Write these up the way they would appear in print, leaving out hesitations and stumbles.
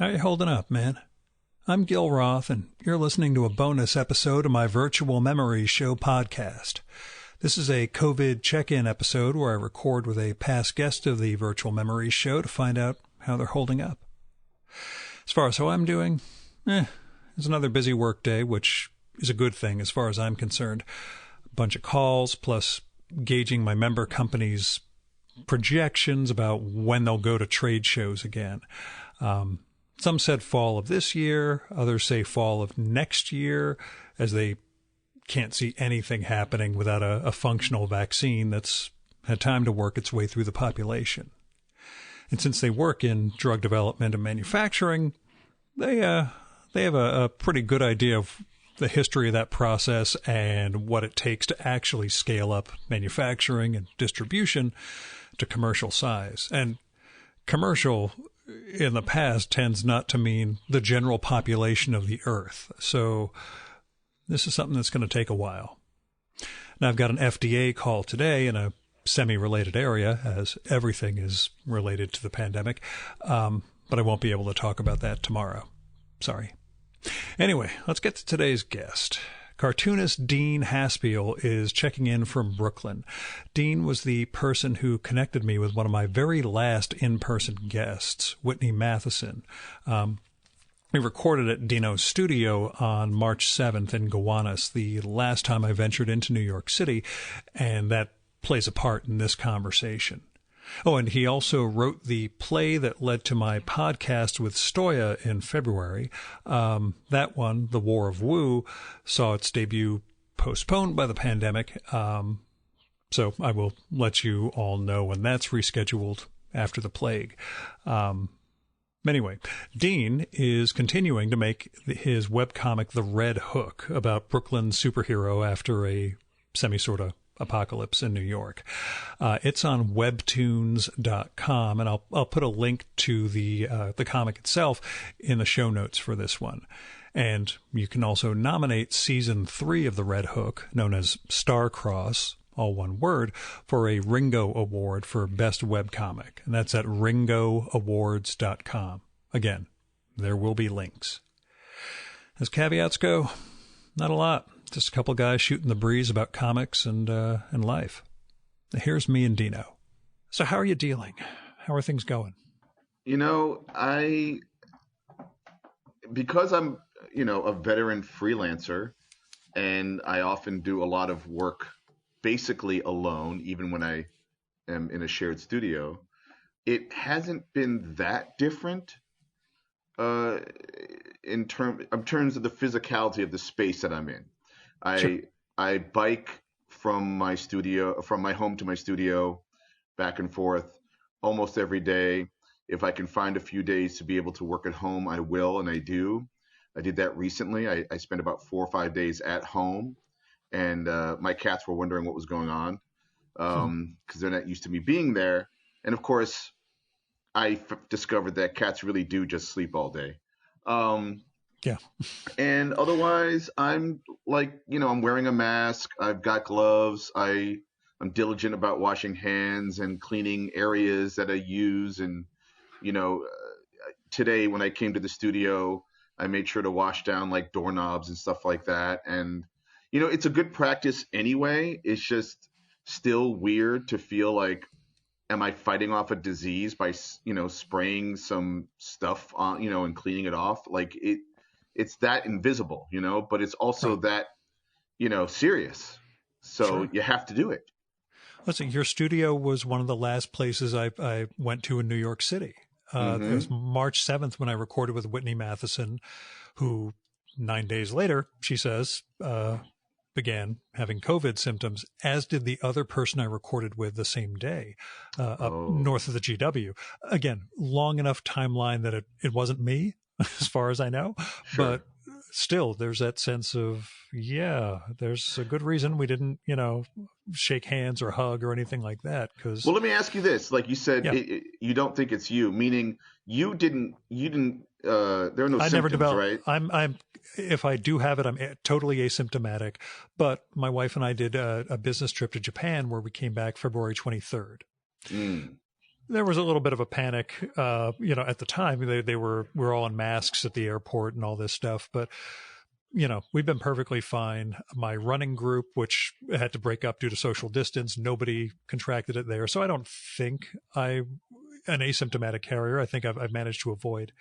How you holding up, man? I'm Gil Roth, and you're listening to a bonus episode of my Virtual Memories Show podcast. This is a COVID check-in episode where I record with a past guest of the Virtual Memories Show to find out how they're holding up. As far as how I'm doing, it's another busy work day, which is a good thing as far as I'm concerned. A bunch of calls, plus gauging my member companies' projections about when they'll go to trade shows again. Some said fall of this year, others say fall of next year, as they can't see anything happening without a functional vaccine that's had time to work its way through the population. And since they work in drug development and manufacturing, they have a pretty good idea of the history of that process and what it takes to actually scale up manufacturing and distribution to commercial size. And commercial in the past tends not to mean the general population of the earth. So this is something that's going to take a while. Now, I've got an FDA call today in a semi-related area, as everything is related to the pandemic, but I won't be able to talk about that tomorrow. Sorry. Anyway, let's get to today's guest. Cartoonist Dean Haspiel is checking in from Brooklyn. Dean was the person who connected me with one of my very last in-person guests, Whitney Matheson. We recorded at Dino's studio on March 7th in Gowanus, the last time I ventured into New York City, and that plays a part in this conversation. Oh, and he also wrote the play that led to my podcast with Stoya in February. That one, The War of Woo, saw its debut postponed by the pandemic. So I will let you all know when that's rescheduled after the plague. Anyway, Dean is continuing to make his webcomic The Red Hook about Brooklyn's superhero after a semi-sorta apocalypse in New York. It's on webtoons.com, and I'll put a link to the comic itself in the show notes for this one. And you can also nominate season 3 of The Red Hook, known as Starcross, all one word, for a Ringo Award for Best Webcomic. And that's at ringoawards.com. Again, there will be links. As caveats go, not a lot. Just a couple guys shooting the breeze about comics and life. Here's me and Dino. So how are you dealing? How are things going? You know, because I'm, a veteran freelancer, and I often do a lot of work basically alone, even when I am in a shared studio, it hasn't been that different in terms of the physicality of the space that I'm in. Sure. I bike from my home to my studio, back and forth almost every day. If I can find a few days to be able to work at home, I will, and I do. I did that recently. I spent about 4 or 5 days at home, and my cats were wondering what was going on because they're not used to me being there. And of course, I discovered that cats really do just sleep all day. Yeah. And otherwise, I'm I'm wearing a mask. I've got gloves. I'm diligent about washing hands and cleaning areas that I use. And, today when I came to the studio, I made sure to wash down like doorknobs and stuff like that. And, it's a good practice anyway. It's just still weird to feel like, am I fighting off a disease by, spraying some stuff on, and cleaning it off? Like it's that invisible, but it's also that, serious. So Sure. You have to do it. Listen, your studio was one of the last places I went to in New York City. It was March 7th when I recorded with Whitney Matheson, who 9 days later, she says, began having COVID symptoms, as did the other person I recorded with the same day up north of the GW. Again, long enough timeline that it wasn't me, as far as I know. Sure. But still, there's that sense of, there's a good reason we didn't, shake hands or hug or anything like that. Well, let me ask you this. Like you said, you don't think it's you, meaning you didn't, there are no symptoms, never developed, right? If I do have it, I'm totally asymptomatic. But my wife and I did a business trip to Japan where we came back February 23rd. There was a little bit of a panic, at the time. We're all in masks at the airport and all this stuff, but we've been perfectly fine. My running group, which had to break up due to social distance, nobody contracted it there. So I don't think I'm an asymptomatic carrier. I think I've managed to avoid,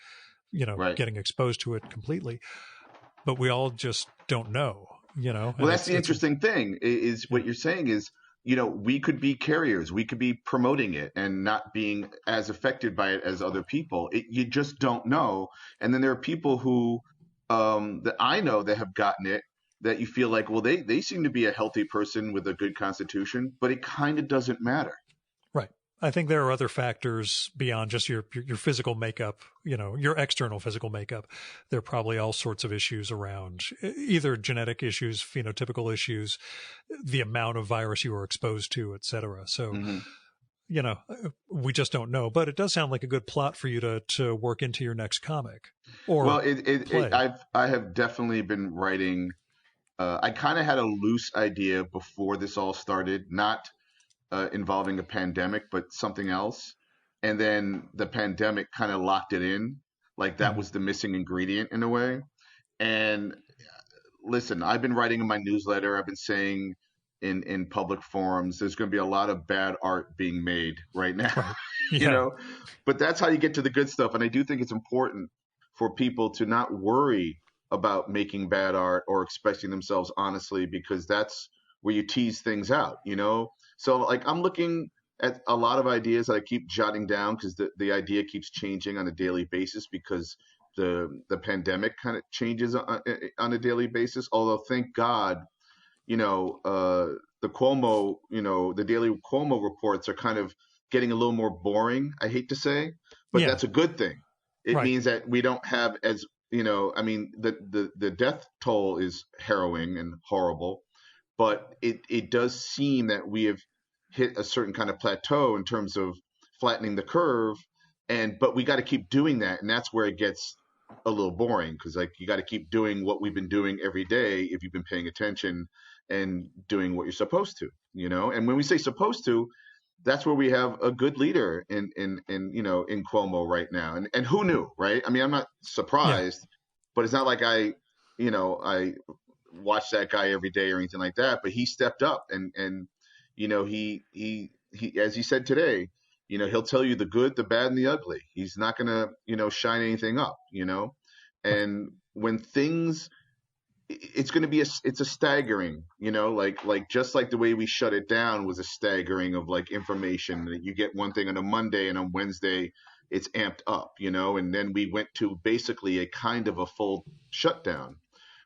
Right. getting exposed to it completely. But we all just don't know, Well, that's the interesting thing is what you're saying is, we could be carriers. We could be promoting it and not being as affected by it as other people. You just don't know. And then there are people who that I know that have gotten it that you feel like, well, they seem to be a healthy person with a good constitution, but it kind of doesn't matter. Right. I think there are other factors beyond just your physical makeup, your external physical makeup. There are probably all sorts of issues around either genetic issues, phenotypical issues, the amount of virus you were exposed to, et cetera. So, we just don't know. But it does sound like a good plot for you to work into your next comic. Or well, I have definitely been writing. I kind of had a loose idea before this all started, not involving a pandemic, but something else. And then the pandemic kind of locked it in. Like that was the missing ingredient in a way. And listen, I've been writing in my newsletter. I've been saying in public forums, there's going to be a lot of bad art being made right now, but that's how you get to the good stuff. And I do think it's important for people to not worry about making bad art or expressing themselves honestly, because that's where you tease things out, So like I'm looking at a lot of ideas that I keep jotting down because the idea keeps changing on a daily basis because the pandemic kind of changes on a daily basis. Although thank God, the Cuomo, the daily Cuomo reports are kind of getting a little more boring, I hate to say, but that's a good thing. It means that we don't have as, the death toll is harrowing and horrible, but it does seem that we have hit a certain kind of plateau in terms of flattening the curve. But we got to keep doing that. And that's where it gets a little boring because like you got to keep doing what we've been doing every day if you've been paying attention and doing what you're supposed to, And when we say supposed to, that's where we have a good leader in Cuomo right now. And who knew, right? I mean, I'm not surprised, but it's not like I watch that guy every day or anything like that, but he stepped up and he as he said today, he'll tell you the good, the bad, and the ugly. He's not going to, shine anything up, and when things, it's going to be it's a staggering, like just like the way we shut it down was a staggering of like information that you get one thing on a Monday and on Wednesday it's amped up, and then we went to basically a kind of a full shutdown.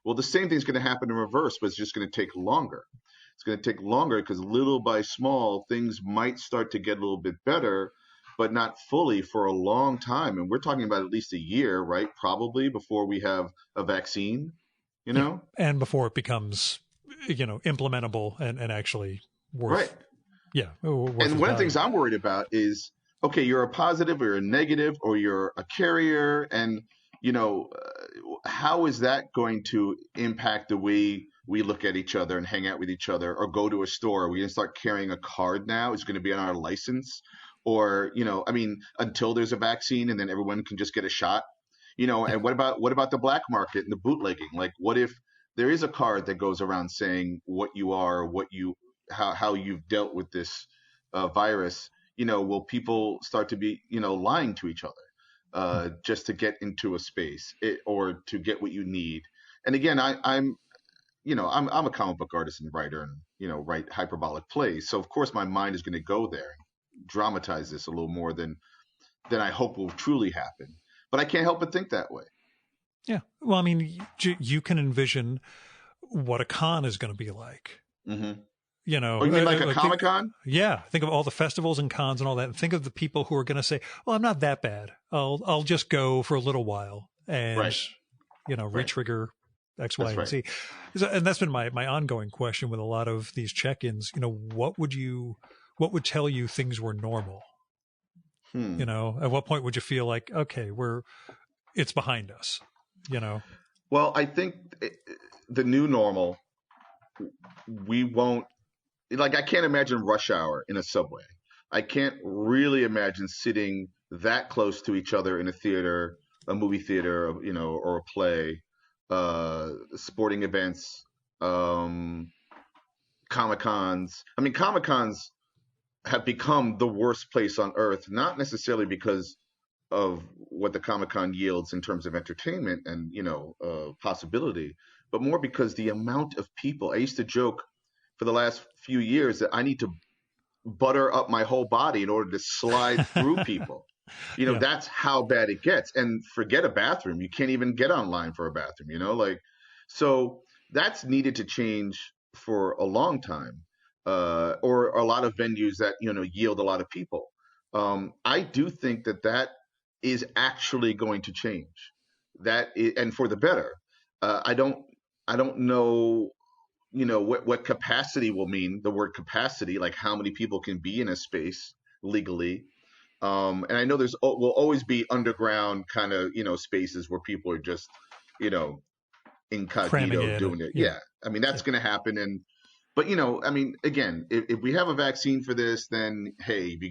Well, the same thing's going to happen in reverse, but it's just going to take longer. It's going to take longer because little by small, things might start to get a little bit better, but not fully for a long time. And we're talking about at least a year, right? Probably before we have a vaccine, And before it becomes, implementable and actually worth. Right. Yeah. And one of the things I'm worried about is, okay, you're a positive or a negative or you're a carrier. And, how is that going to impact the way we look at each other and hang out with each other or go to a store? Are we going to start carrying a card now? It's going to be on our license or, until there's a vaccine and then everyone can just get a shot, and what about the black market and the bootlegging? Like, what if there is a card that goes around saying what you are, how you've dealt with this virus? Will people start to be, lying to each other just to get into a space or to get what you need? And again, I'm a comic book artist and writer and, write hyperbolic plays. So of course my mind is going to go there and dramatize this a little more than I hope will truly happen. But I can't help but think that way. Yeah. Well, I mean, you can envision what a con is going to be like. Mm-hmm. You mean like a Comic-Con? Yeah. Think of all the festivals and cons and all that. And think of the people who are going to say, well, I'm not that bad. I'll just go for a little while and, retrigger X, Y, and Z. So, and that's been my ongoing question with a lot of these check-ins. What would tell you things were normal? At what point would you feel like, okay, it's behind us, Well, I think the new normal, we won't, like, I can't imagine rush hour in a subway. I can't really imagine sitting that close to each other in a theater, a movie theater, or a play, sporting events, um, Comic Cons. I mean, Comic Cons have become the worst place on earth, not necessarily because of what the Comic Con yields in terms of entertainment and possibility, but more because the amount of people. I used to joke for the last few years that I need to butter up my whole body in order to slide through people. Yeah. That's how bad it gets. And forget a bathroom. You can't even get online for a bathroom, so that's needed to change for a long time. Or a lot of venues that, yield a lot of people. I do think that is actually going to change. And for the better. I don't know what capacity will mean, the word capacity, like how many people can be in a space legally. And I know will always be underground kind of spaces where people are just you know Cramming incognito in. doing it. Yeah. Yeah, I mean that's going to happen. But I mean, again, if we have a vaccine for this, then hey, if you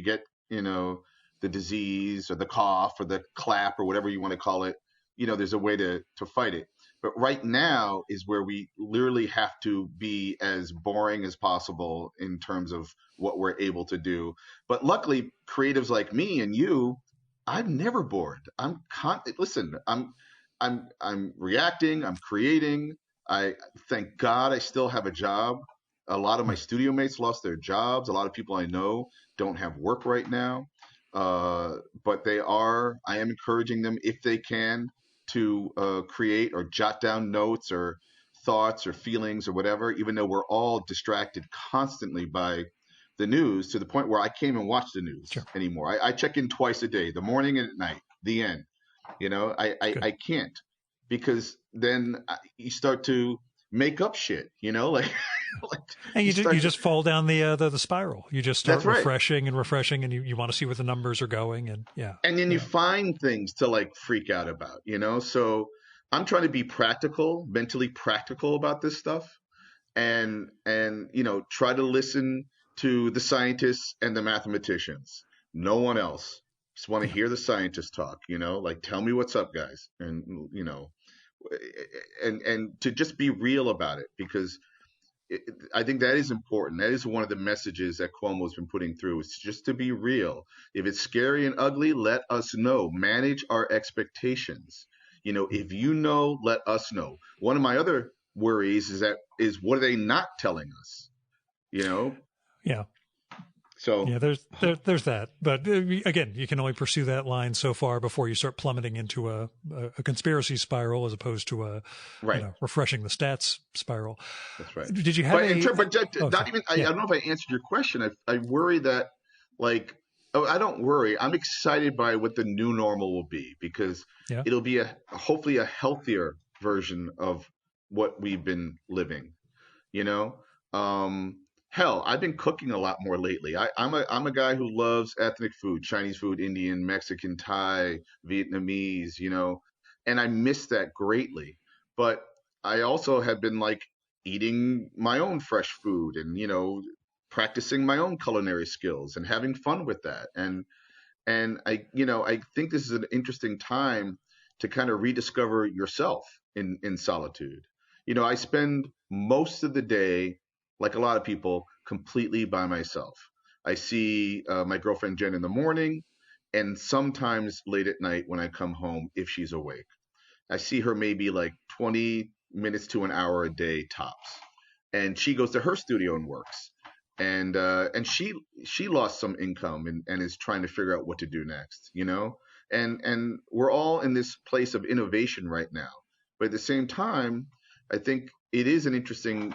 get the disease or the cough or the clap or whatever you want to call it, there's a way to fight it. But right now is where we literally have to be as boring as possible in terms of what we're able to do. But luckily, creatives like me and you, I'm never bored. Listen, I'm reacting, I'm creating. I thank God I still have a job. A lot of my studio mates lost their jobs. A lot of people I know don't have work right now. But I am encouraging them if they can to create or jot down notes or thoughts or feelings or whatever, even though we're all distracted constantly by the news to the point where I can't even watch the news anymore. I check in twice a day, the morning and at night, the end. I can't, because then you start to make up shit, like and you just fall down the spiral. You just start That's right. refreshing and you want to see where the numbers are going. And and then you find things to like freak out about, so I'm trying to be mentally practical about this stuff, and try to listen to the scientists and the mathematicians, no one else. Just want to hear the scientists talk, like, tell me what's up, guys. And and to just be real about it, because I think that is important. That is one of the messages that Cuomo's been putting through, is just to be real. If it's scary and ugly, let us know. Manage our expectations. If let us know. One of my other worries is what are they not telling us? Yeah. So yeah, there's that. But again, you can only pursue that line so far before you start plummeting into a conspiracy spiral, as opposed to a refreshing the stats spiral. That's right. Did you have I don't know if I answered your question. I worry that, like, I don't worry. I'm excited by what the new normal will be, because it'll be hopefully a healthier version of what we've been living. Hell, I've been cooking a lot more lately. I'm a guy who loves ethnic food: Chinese food, Indian, Mexican, Thai, Vietnamese, and I miss that greatly. But I also have been like eating my own fresh food and, practicing my own culinary skills and having fun with that. And I think this is an interesting time to kind of rediscover yourself in solitude. I spend most of the day, like a lot of people, completely by myself. I see my girlfriend Jen in the morning, and sometimes late at night when I come home, if she's awake. I see her maybe like 20 minutes to an hour a day tops. And she goes to her studio and works. And she lost some income and is trying to figure out what to do next, And we're all in this place of innovation right now. But at the same time, I think it is an interesting,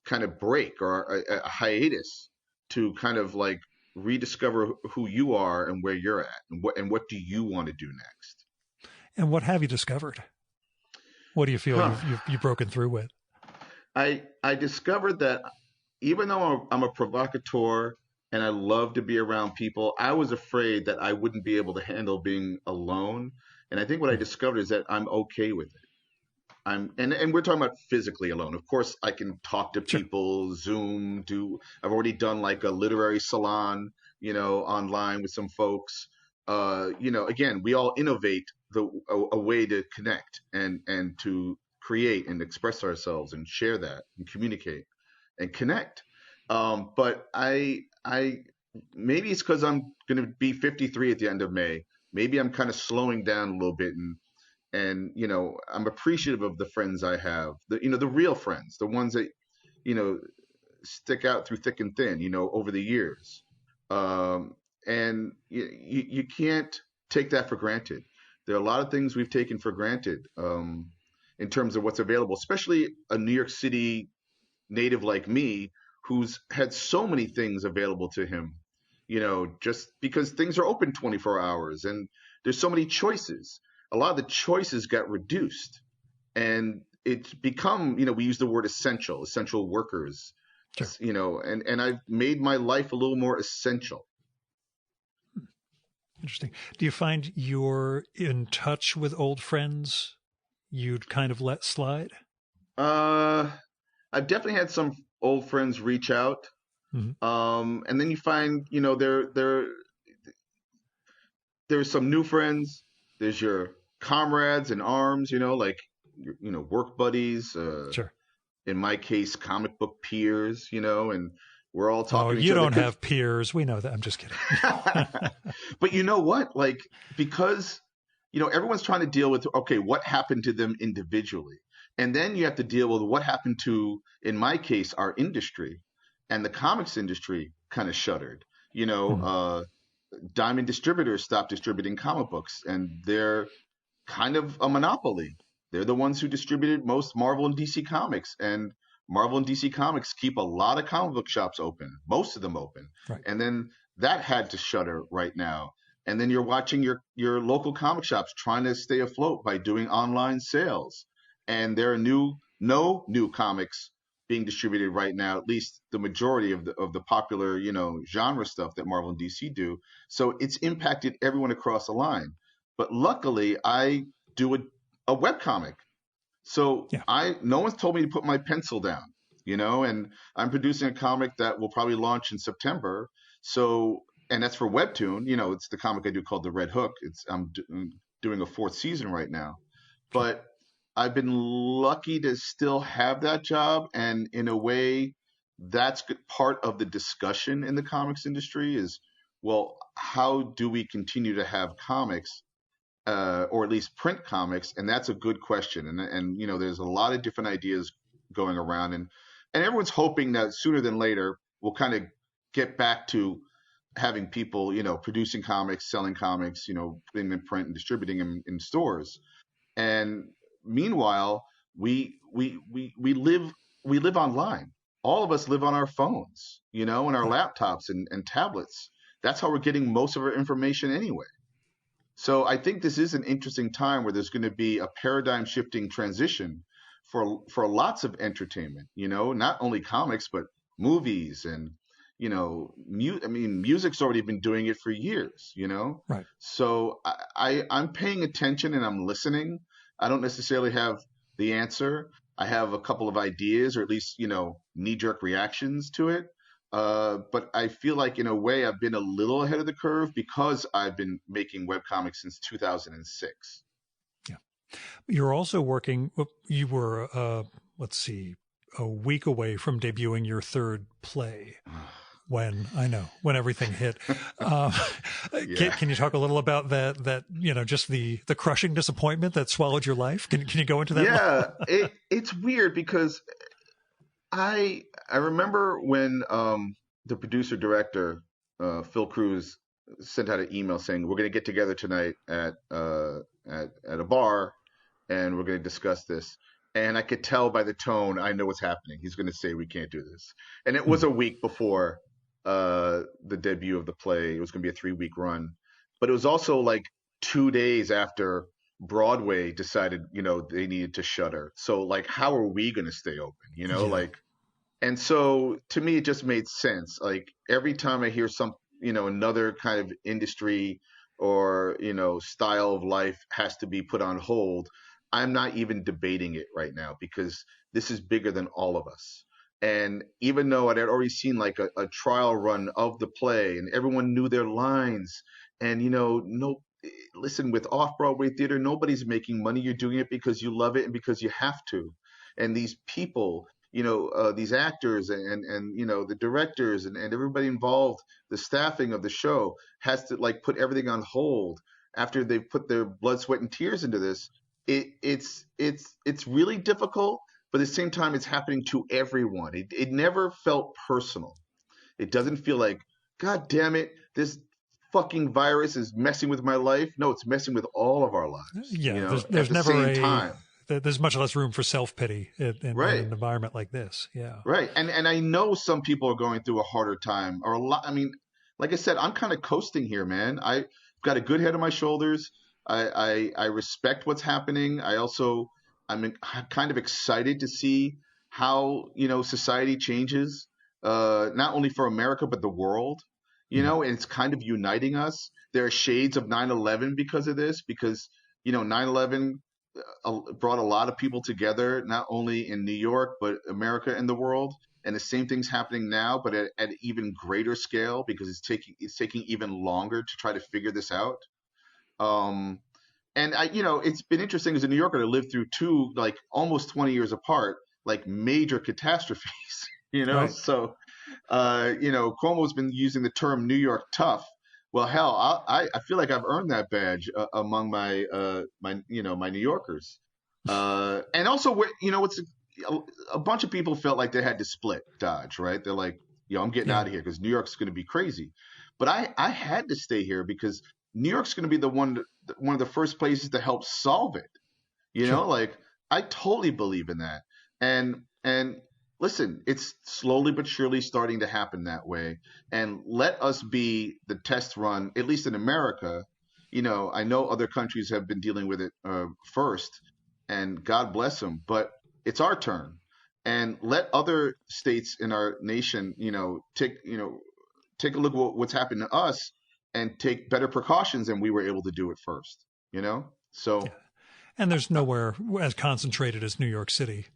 kind of break or a hiatus to kind of like rediscover who you are and where you're at, and what do you want to do next. And what have you discovered? What do you feel you've broken through with? I discovered that even though I'm a provocateur and I love to be around people, I was afraid that I wouldn't be able to handle being alone. And I think what I discovered is that I'm okay with it. and we're talking about physically alone. Of course, I can talk to Sure. people, Zoom, I've already done like a literary salon, online with some folks. Again, we all innovate a way to connect and to create and express ourselves and share that and communicate and connect. But I maybe it's because I'm going to be 53 at the end of May. Maybe I'm kind of slowing down a little bit, and I'm appreciative of the friends I have, the real friends, the ones that you know stick out through thick and thin, over the years. um, and you can't take that for granted. There are a lot of things we've taken for granted, in terms of what's available, especially a New York City native like me, who's had so many things available to him, just because things are open 24 hours and there's so many choices. A lot of the choices got reduced, and it's become, we use the word essential workers, Sure. and I've made my life a little more essential. Interesting. Do you find you're in touch with old friends you'd kind of let slide? Uh, I've definitely had some old friends reach out. Mm-hmm. And then you find, there's some new friends. There's your comrades in arms, like work buddies. Sure. In my case, comic book peers, and we're all Oh, talking to each you other. don't have peers. We know that. I'm just kidding. But you know what? Like, because everyone's trying to deal with, okay, what happened to them individually, and then you have to deal with what happened to, in my case, our industry, and the comics industry kind of shuttered. Mm-hmm. Diamond Distributors stopped distributing comic books, and they're kind of a monopoly. They're the ones who distributed most Marvel and DC comics, and Marvel and DC comics keep a lot of comic book shops open, most of them open. Right. And then that had to shutter right now. And then you're watching your local comic shops trying to stay afloat by doing online sales. And there are no new comics being distributed right now, at least the majority of the popular, genre stuff that Marvel and DC do. So it's impacted everyone across the line. But luckily, I do a web comic. So Yeah. no one's told me to put my pencil down, and I'm producing a comic that will probably launch in September. So, and that's for Webtoon, it's the comic I do called The Red Hook. I'm doing a fourth season right now. Sure. But I've been lucky to still have that job. And in a way, that's part of the discussion in the comics industry is, well, how do we continue to have comics, or at least print comics? And that's a good question. And there's a lot of different ideas going around, and everyone's hoping that sooner than later we'll kind of get back to having people, producing comics, selling comics, putting them in print and distributing them in stores. And meanwhile, we live online. All of us live on our phones, and our Right. laptops and tablets. That's how we're getting most of our information anyway. So I think this is an interesting time where there's going to be a paradigm shifting transition for lots of entertainment, not only comics, but movies and, music's already been doing it for years. Right. So I'm paying attention and I'm listening. I don't necessarily have the answer. I have a couple of ideas, or at least, knee jerk reactions to it. But I feel like in a way I've been a little ahead of the curve because I've been making webcomics since 2006. Yeah. You're also working, you were, let's see, a week away from debuting your third play when everything hit. Um, Yeah. can you talk a little about that, just the crushing disappointment that swallowed your life? Can you go into that? Yeah, it's weird because I remember when, the producer director, Phil Cruz, sent out an email saying we're going to get together tonight at a bar, and we're going to discuss this. And I could tell by the tone, I know what's happening. He's going to say we can't do this. And it was Hmm. a week before, the debut of the play. It was going to be a 3-week run, but it was also like 2 days after Broadway decided, they needed to shutter. So like, how are we going to stay open? Yeah. Like, and so to me, it just made sense. Like every time I hear another kind of industry or, style of life has to be put on hold, I'm not even debating it right now because this is bigger than all of us. And even though I'd already seen like a trial run of the play and everyone knew their lines, and no, listen, with off Broadway theater, nobody's making money. You're doing it because you love it and because you have to. And these people, these actors and the directors and everybody involved, the staffing of the show has to like put everything on hold after they've put their blood, sweat, and tears into this. It's really difficult, but at the same time, it's happening to everyone. It never felt personal. It doesn't feel like, God damn it, this fucking virus is messing with my life. No, it's messing with all of our lives. Yeah, At there's the never same time. there's much less room for self-pity in Right. an environment like this. Yeah. Right. And I know some people are going through a harder time or a lot. I mean, like I said, I'm kind of coasting here, man. I've got a good head on my shoulders. I respect what's happening. I'm kind of excited to see how, society changes, not only for America, but the world, and it's kind of uniting us. There are shades of 9/11 because of this, because, 9/11 brought a lot of people together, not only in New York, but America and the world. And the same thing's happening now, but at an even greater scale because it's taking even longer to try to figure this out. Um, and it's been interesting as a New Yorker to live through two, like almost 20 years apart, like major catastrophes, Right. So, Cuomo's been using the term New York tough. Well, hell, I feel like I've earned that badge among my New Yorkers. And also, what's a bunch of people felt like they had to split Dodge, right? They're like, I'm getting out of here because New York's going to be crazy. But I had to stay here because New York's going to be one of the first places to help solve it. Sure. Like I totally believe in that. And listen, it's slowly but surely starting to happen that way. And let us be the test run, at least in America. I know other countries have been dealing with it first, and God bless them. But it's our turn, and let other states in our nation, take a look at what's happened to us and take better precautions than we were able to do at first. So. Yeah. And there's nowhere as concentrated as New York City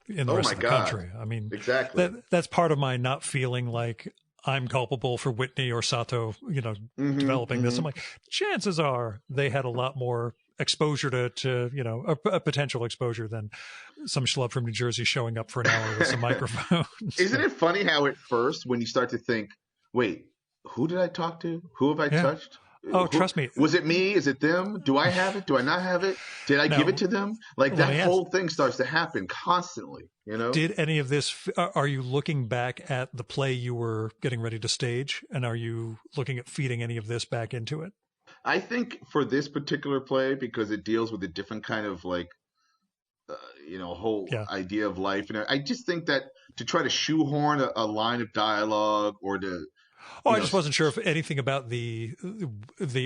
in the Oh rest my of the God. country. I mean, Exactly. that's part of my not feeling like I'm culpable for Whitney or Sato, developing this. I'm like, chances are they had a lot more exposure to a potential exposure than some schlub from New Jersey showing up for an hour with some microphones. Isn't it funny how at first, when you start to think, wait, who did I talk to? Who have I touched? Oh, trust me. Was it me? Is it them? Do I have it? Do I not have it? Did I give it to them? Like that whole thing starts to happen constantly, Did any of this, are you looking back at the play you were getting ready to stage, and are you looking at feeding any of this back into it? I think for this particular play, because it deals with a different kind of like, whole idea of life. And I just think that to try to shoehorn a line of dialogue or to, I just wasn't sure if anything about the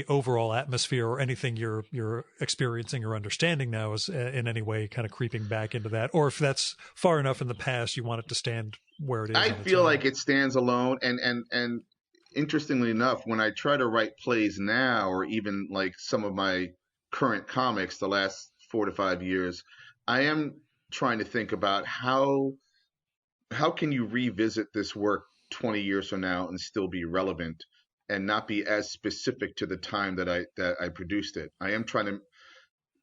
overall atmosphere or anything you're experiencing or understanding now is in any way kind of creeping back into that, or if that's far enough in the past you want it to stand where it is. I feel like it stands alone, and interestingly enough, when I try to write plays now, or even like some of my current comics, the last 4 to 5 years, I am trying to think about how can you revisit this work 20 years from now and still be relevant and not be as specific to the time that I produced it. I am trying to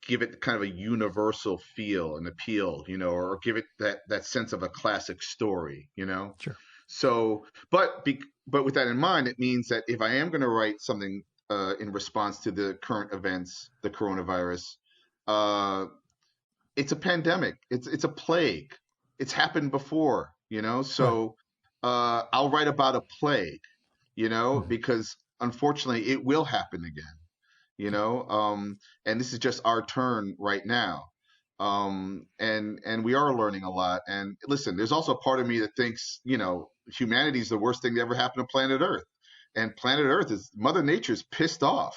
give it kind of a universal feel and appeal, or give it that sense of a classic story, Sure. So, but with that in mind, it means that if I am going to write something in response to the current events, the coronavirus, it's a pandemic. It's a plague. It's happened before, So I'll write about a plague, because unfortunately it will happen again, and this is just our turn right now. And we are learning a lot. And listen, there's also a part of me that thinks, humanity is the worst thing that ever happened to planet Earth. And planet Earth is Mother Nature's pissed off,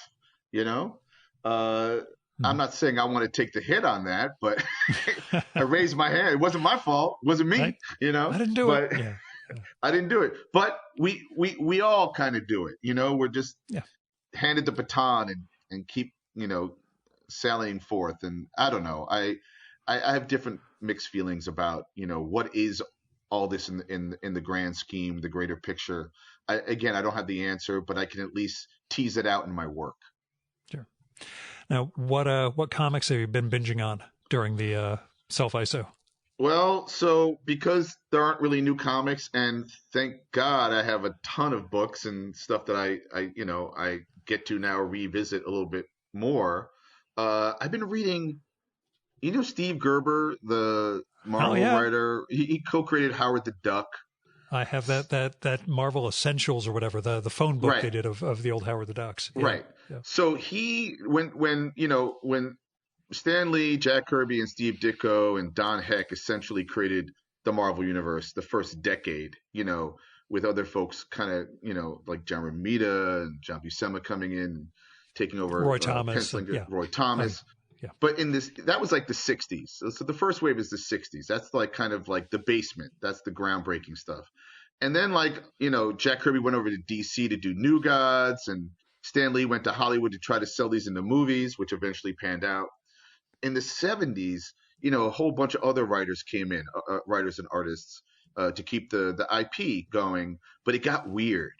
I'm not saying I want to take the hit on that, but I raised my hand. It wasn't my fault. It wasn't me, I didn't do it. Yeah. I didn't do it. But we all kind of do it. We're just handed the baton and keep, sallying forth. And I don't know. I have different mixed feelings about, what is all this in the grand scheme, the greater picture. Again, I don't have the answer, but I can at least tease it out in my work. Sure. Now, what comics have you been binging on during the self-iso? Well, so because there aren't really new comics, and thank God I have a ton of books and stuff that I get to now revisit a little bit more. I've been reading, Steve Gerber, the Marvel writer. He co-created Howard the Duck. I have that Marvel Essentials or whatever, the phone book they did of the old Howard the Ducks. Yeah. Right. Yeah. So when Stan Lee, Jack Kirby, and Steve Ditko and Don Heck essentially created the Marvel Universe the first decade, with other folks kind of, like John Romita and John Buscema coming in, taking over. Roy Thomas. Roy Thomas. Yeah. But that was like the 60s. So the first wave is the 60s. That's like kind of like the basement. That's the groundbreaking stuff. And then Jack Kirby went over to DC to do New Gods, and Stan Lee went to Hollywood to try to sell these into movies, which eventually panned out. In the 70s, a whole bunch of other writers came in, writers and artists, to keep the IP going, but it got weird.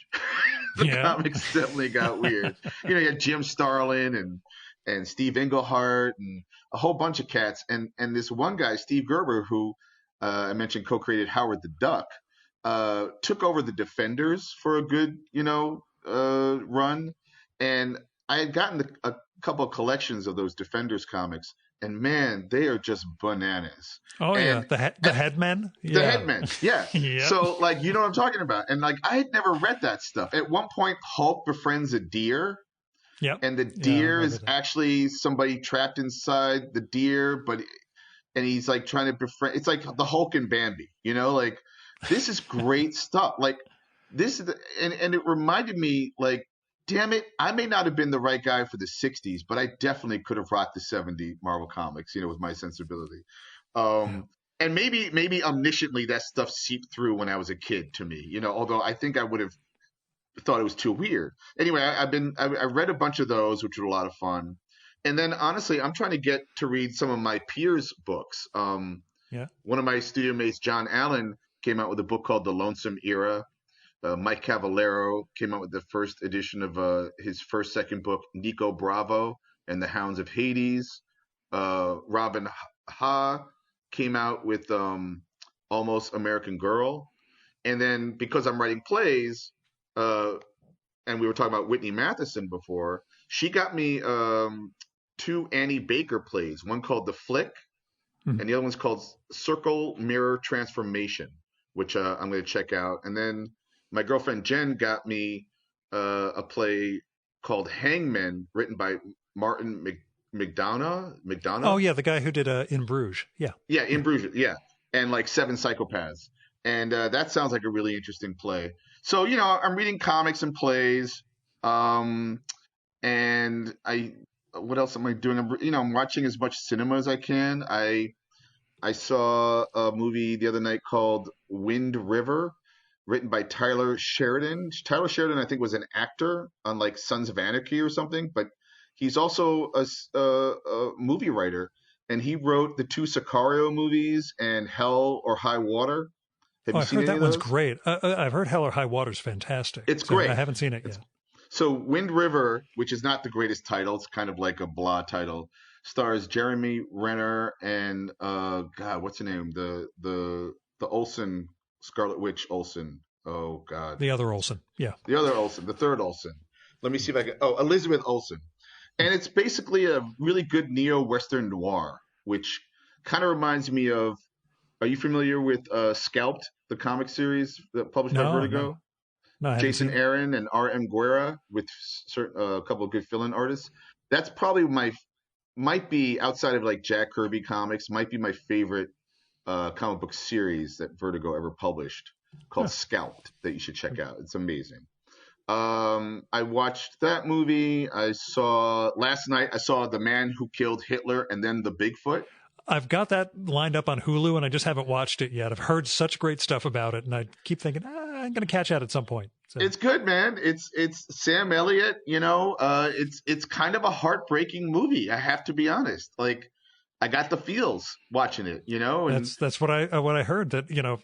The comics definitely got weird. You had Jim Starlin and Steve Englehart and a whole bunch of cats. And this one guy, Steve Gerber, who I mentioned co-created Howard the Duck, took over the Defenders for a good, run. And I had gotten a couple of collections of those Defenders comics. And man, they are just bananas. Oh, and, yeah. The Headmen? Yeah. The Headmen, yeah. Yep. So, you know what I'm talking about. And, I had never read that stuff. At one point, Hulk befriends a deer. Yep. And the deer is actually somebody trapped inside the deer, and he's, trying to befriend. It's like the Hulk and Bambi, this is great stuff. This is and it reminded me, damn it, I may not have been the right guy for the 60s, but I definitely could have rocked the 70 Marvel comics, with my sensibility. And maybe omnisciently that stuff seeped through when I was a kid to me, although I think I would have thought it was too weird. Anyway, I read a bunch of those, which were a lot of fun. And then honestly, I'm trying to get to read some of my peers' books. One of my studio mates, John Allen, came out with a book called The Lonesome Era. Mike Cavallero came out with the first edition of his second book, Nico Bravo and the Hounds of Hades. Robin Ha came out with Almost American Girl. And then because I'm writing plays, and we were talking about Whitney Matheson before, she got me 2 Annie Baker plays, one called The Flick, and the other one's called Circle Mirror Transformation, which I'm going to check out. And then my girlfriend Jen got me a play called Hangmen, written by Martin McDonough. Oh, yeah, the guy who did In Bruges. Yeah. Yeah, In Bruges, yeah. And 7 Psychopaths. And that sounds like a really interesting play. So, I'm reading comics and plays. And what else am I doing? I'm watching as much cinema as I can. I saw a movie the other night called Wind River, written by Tyler Sheridan. Tyler Sheridan, I think, was an actor on Sons of Anarchy or something, but he's also a movie writer, and he wrote the 2 Sicario movies and Hell or High Water. Have you seen any of those? I've heard that one's great. I've heard Hell or High Water's fantastic. It's great. I haven't seen it yet. So Wind River, which is not the greatest title, it's kind of like a blah title, stars Jeremy Renner and God, what's her name? The Olsen, Scarlet Witch Olsen. Oh God. The other Olsen. Yeah. The other Olsen, the third Olsen. Let me see if I can. Oh, Elizabeth Olsen. And it's basically a really good neo-Western noir, which kind of reminds me of. Are you familiar with Scalped, the comic series that published by Vertigo? No, Jason Aaron and R.M. Guerra with a couple of good fill-in artists. That's probably might be outside of Jack Kirby comics, might be my favorite comic book series that Vertigo ever published, called Scalped, that you should check out. It's amazing. I watched that movie. Last night I saw The Man Who Killed Hitler and Then the Bigfoot. I've got that lined up on Hulu, and I just haven't watched it yet. I've heard such great stuff about it, and I keep thinking, I'm going to catch that at some point. So It's good, man. It's Sam Elliott. It's kind of a heartbreaking movie. I have to be honest. Like, I got the feels watching it. And that's what I heard, that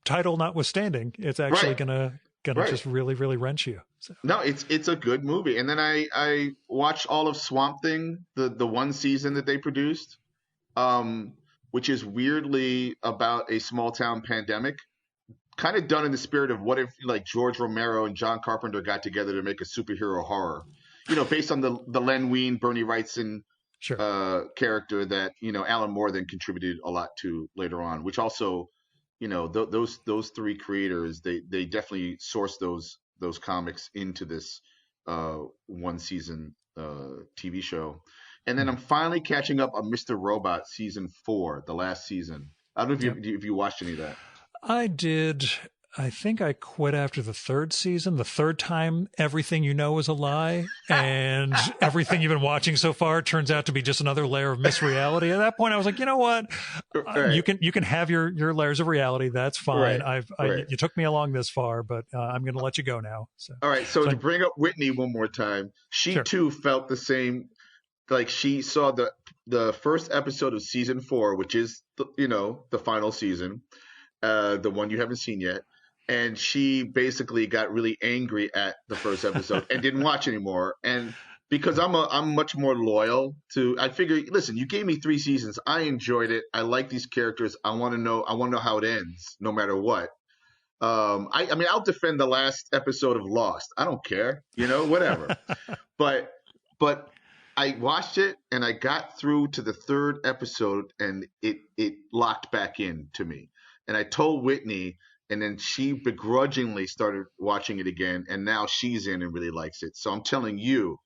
title notwithstanding, it's actually right, gonna right. just really really wrench you. So No, it's a good movie. And then I watched all of Swamp Thing, the one season that they produced, um, which is weirdly about a small town pandemic, kind of done in the spirit of what if like George Romero and John Carpenter got together to make a superhero horror, based on the Len Wein, Bernie Wrightson sure. character that Alan Moore then contributed a lot to later on, which also those three creators, they definitely sourced those comics into this one season TV show. And then I'm finally catching up on Mr. Robot season 4, the last season. I don't know Yep. if you watched any of that. I did. I think I quit after the third season. The third time, everything you know is a lie, and everything you've been watching so far turns out to be just another layer of misreality. At that point, I was like, you know what? Right, You can have your layers of reality. That's fine. right, right. You took me along this far, but I'm going to let you go now. All right. So So to bring up Whitney one more time, she sure. too felt the same. Like, she saw the first episode of season 4, which is the final season, the one you haven't seen yet, and she basically got really angry at the first episode and didn't watch anymore. And because I'm much more loyal to, I figure, listen, you gave me 3 seasons, I enjoyed it, I like these characters, I want to know how it ends, no matter what. I mean, I'll defend the last episode of Lost. I don't care, whatever. But but I watched it and I got through to the 3rd episode and it locked back in to me. And I told Whitney, and then she begrudgingly started watching it again, and now she's in and really likes it. So I'm telling you,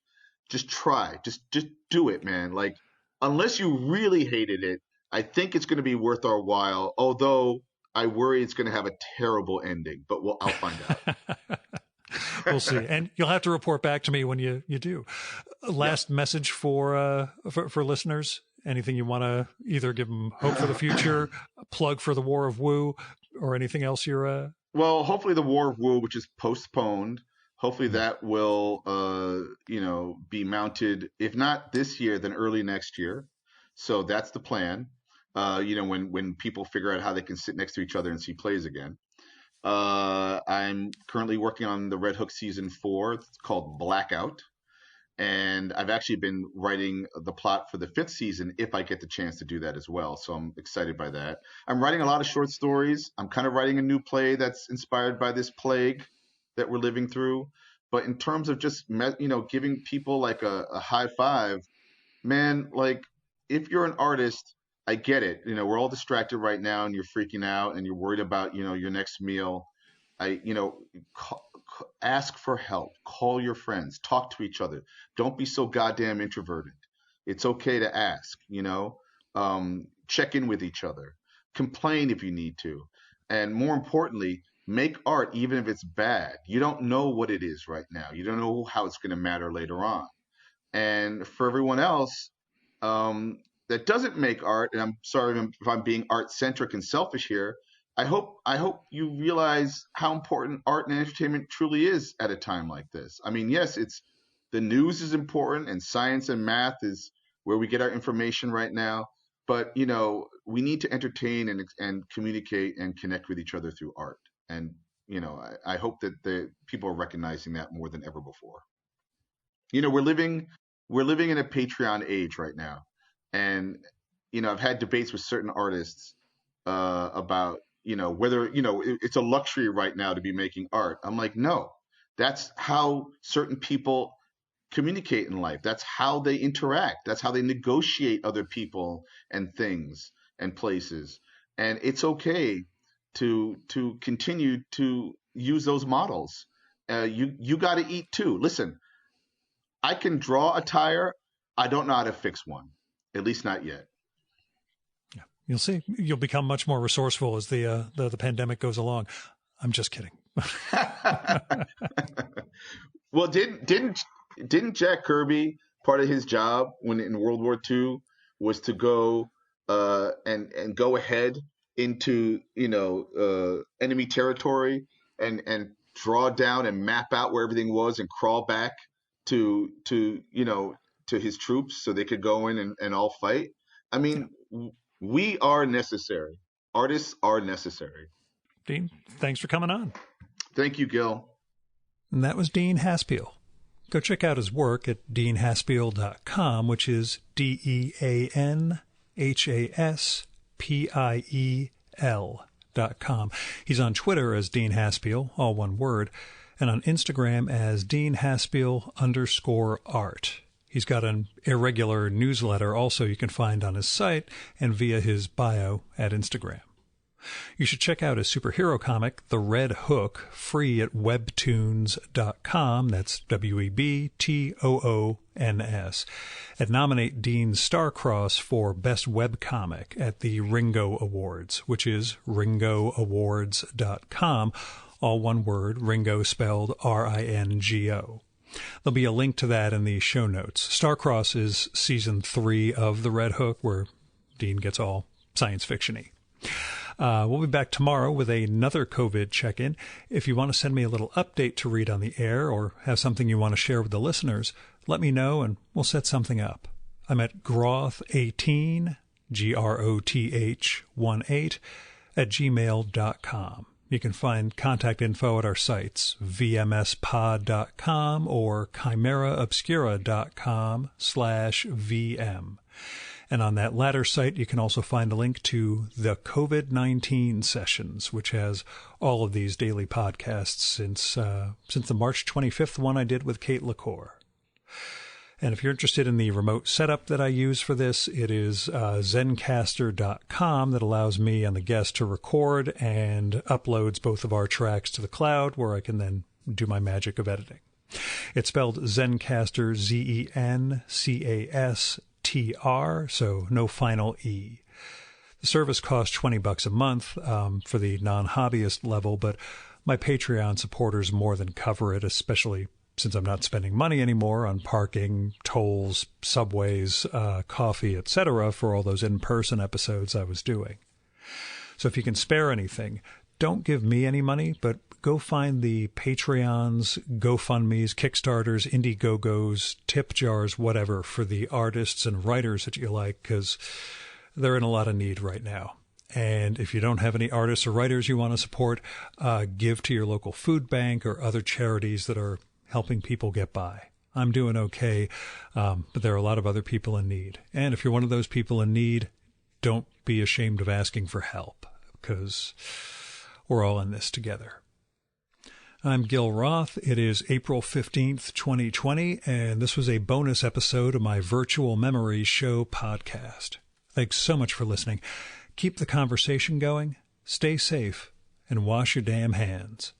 just try, just do it, man. Like, unless you really hated it, I think it's going to be worth our while. Although I worry it's going to have a terrible ending, but I'll find out. We'll see, and you'll have to report back to me when you do. Yep. Last message for listeners. Anything you want to either give them hope for the future, a plug for the War of Woo, or anything else you're. Well, hopefully the War of Woo, which is postponed, hopefully that will, be mounted. If not this year, then early next year. So that's the plan. When people figure out how they can sit next to each other and see plays again. I'm currently working on the Red Hook season 4. It's called Blackout. And I've actually been writing the plot for the 5th season if I get the chance to do that as well. So I'm excited by that. I'm writing a lot of short stories. I'm kind of writing a new play that's inspired by this plague that we're living through. But in terms of just, giving people like a high five, man, like, if you're an artist, I get it. We're all distracted right now and you're freaking out and you're worried about, your next meal. I, ask for help, call your friends, talk to each other. Don't be so goddamn introverted. It's okay to ask, check in with each other, complain if you need to. And more importantly, make art even if it's bad. You don't know what it is right now. You don't know how it's going to matter later on. And for everyone else, that doesn't make art, and I'm sorry if I'm being art centric and selfish here, I hope you realize how important art and entertainment truly is at a time like this. I mean, yes, it's the news is important and science and math is where we get our information right now, but we need to entertain and communicate and connect with each other through art. And I hope that the people are recognizing that more than ever before. We're living in a Patreon age right now, and I've had debates with certain artists about whether it's a luxury right now to be making art. I'm like, no, that's how certain people communicate in life. That's how they interact. That's how they negotiate other people and things and places. And it's okay to continue to use those models. You got to eat too. Listen, I can draw a tire. I don't know how to fix one, at least not yet. Yeah, you'll see. You'll become much more resourceful as the pandemic goes along. I'm just kidding. Well, didn't Jack Kirby, part of his job when in World War II was to go and go ahead into enemy territory and draw down and map out where everything was and crawl back to his troops so they could go in and all fight. I mean, we are necessary. Artists are necessary. Dean, thanks for coming on. Thank you, Gil. And that was Dean Haspiel. Go check out his work at deanhaspiel.com, which is DeanHaspiel.com. He's on Twitter as Dean Haspiel, all one word, and on Instagram as DeanHaspiel_art. He's got an irregular newsletter also you can find on his site and via his bio at Instagram. You should check out his superhero comic, The Red Hook, free at webtoons.com. That's WEBTOONS. And nominate Dean Starcross for Best Webcomic at the Ringo Awards, which is ringoawards.com. All one word, Ringo spelled RINGO. There'll be a link to that in the show notes. Starcross is season 3 of The Red Hook, where Dean gets all science fiction-y. We'll be back tomorrow with another COVID check-in. If you want to send me a little update to read on the air or have something you want to share with the listeners, let me know and we'll set something up. I'm at groth18, GROTH18, @gmail.com. You can find contact info at our sites, vmspod.com or chimeraobscura.com/VM. And on that latter site, you can also find a link to the COVID-19 sessions, which has all of these daily podcasts since the March 25th one I did with Kate LaCour. And if you're interested in the remote setup that I use for this, it is Zencastr.com that allows me and the guest to record and uploads both of our tracks to the cloud, where I can then do my magic of editing. It's spelled Zencastr, ZENCASTR, so no final E. The service costs $20 a month for the non-hobbyist level, but my Patreon supporters more than cover it, especially since I'm not spending money anymore on parking, tolls, subways, coffee, etc. for all those in-person episodes I was doing. So if you can spare anything, don't give me any money, but go find the Patreons, GoFundMes, Kickstarters, Indiegogos, tip jars, whatever, for the artists and writers that you like, because they're in a lot of need right now. And if you don't have any artists or writers you want to support, give to your local food bank or other charities that are helping people get by. I'm doing okay, but there are a lot of other people in need. And if you're one of those people in need, don't be ashamed of asking for help, because we're all in this together. I'm Gil Roth. It is April 15th, 2020, and this was a bonus episode of my Virtual Memories Show podcast. Thanks so much for listening. Keep the conversation going, stay safe, and wash your damn hands.